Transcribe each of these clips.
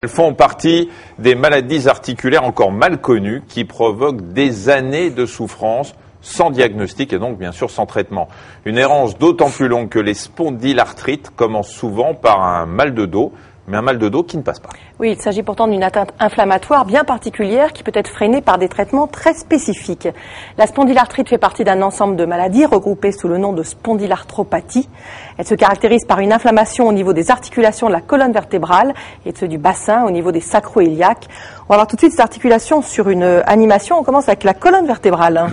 Elles font partie des maladies articulaires encore mal connues qui provoquent des années de souffrance sans diagnostic et donc bien sûr sans traitement. Une errance d'autant plus longue que les spondylarthrites commencent souvent par un mal de dos, mais un mal de dos qui ne passe pas. Oui, il s'agit pourtant d'une atteinte inflammatoire bien particulière qui peut être freinée par des traitements très spécifiques. La spondylarthrite fait partie d'un ensemble de maladies regroupées sous le nom de spondylarthropathie. Elle se caractérise par une inflammation au niveau des articulations de la colonne vertébrale et de ceux du bassin au niveau des sacro-iliaques. On va voir tout de suite ces articulations sur une animation. On commence avec la colonne vertébrale.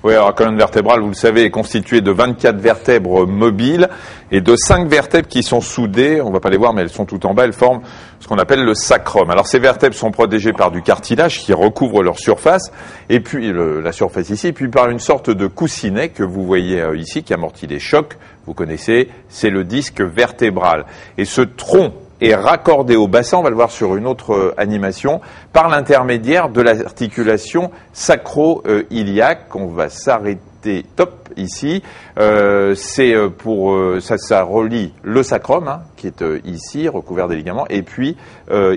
Oui, alors la colonne vertébrale, vous le savez, est constituée de 24 vertèbres mobiles et de 5 vertèbres qui sont soudées. On ne va pas les voir, mais elles sont tout en bas. Elles forment ce qu'on appelle le sacrum. Alors ces vertèbres sont protégées par du cartilage qui recouvre leur surface, et puis la surface ici, puis par une sorte de coussinet que vous voyez ici, qui amortit les chocs. Vous connaissez, c'est le disque vertébral. Et ce tronc est raccordé au bassin, on va le voir sur une autre animation, par l'intermédiaire de l'articulation sacro-iliaque. On va s'arrêter, top, ici. C'est pour ça relie le sacrum, qui est ici, recouvert des ligaments, et puis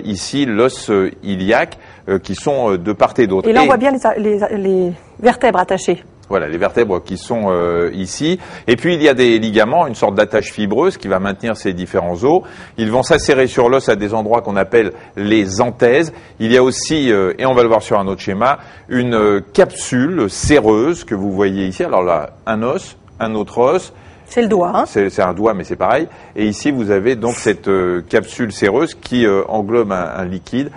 ici l'os iliaque, qui sont de part et d'autre. Et là, on voit bien les vertèbres attachées. Voilà, les vertèbres qui sont ici. Et puis, il y a des ligaments, une sorte d'attache fibreuse qui va maintenir ces différents os. Ils vont s'asserrer sur l'os à des endroits qu'on appelle les anthèses. Il y a aussi, et on va le voir sur un autre schéma, une capsule séreuse que vous voyez ici. Alors là, un os, un autre os. C'est le doigt. C'est un doigt, mais c'est pareil. Et ici, vous avez donc cette capsule séreuse qui englobe un liquide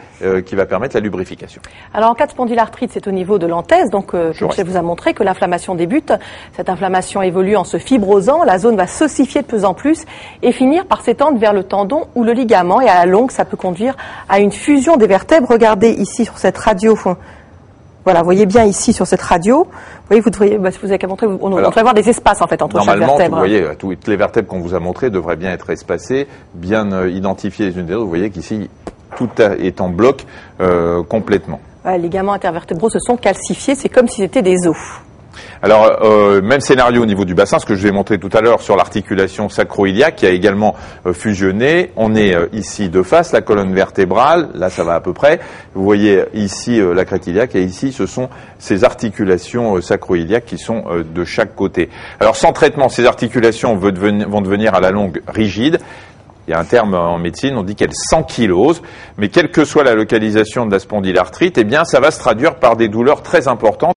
qui va permettre la lubrification. Alors, en cas de spondylarthrite, c'est au niveau de l'anthèse. Donc, je vous ai montré que l'inflammation débute. Cette inflammation évolue en se fibrosant. La zone va s'ossifier de plus en plus et finir par s'étendre vers le tendon ou le ligament. Et à la longue, ça peut conduire à une fusion des vertèbres. Regardez ici sur cette radio. Voilà, vous voyez bien ici sur cette radio. Vous voyez, si vous avez qu'à montrer, on devrait avoir des espaces en fait entre chaque vertèbre. Normalement, vous voyez, toutes les vertèbres qu'on vous a montrées devraient bien être espacées, bien identifiées les unes des autres. Vous voyez qu'ici, tout est en bloc complètement. Les ligaments intervertébraux se sont calcifiés, c'est comme si c'était des os. Alors, même scénario au niveau du bassin, ce que je vais montrer tout à l'heure sur l'articulation sacro-iliaque qui a également fusionné. On est ici de face, la colonne vertébrale, là ça va à peu près. Vous voyez ici la crête iliaque et ici ce sont ces articulations sacro-iliaques qui sont de chaque côté. Alors sans traitement, ces articulations vont devenir à la longue rigides. Il y a un terme en médecine, on dit qu'elles s'ankylosent, mais quelle que soit la localisation de la spondylarthrite, eh bien ça va se traduire par des douleurs très importantes.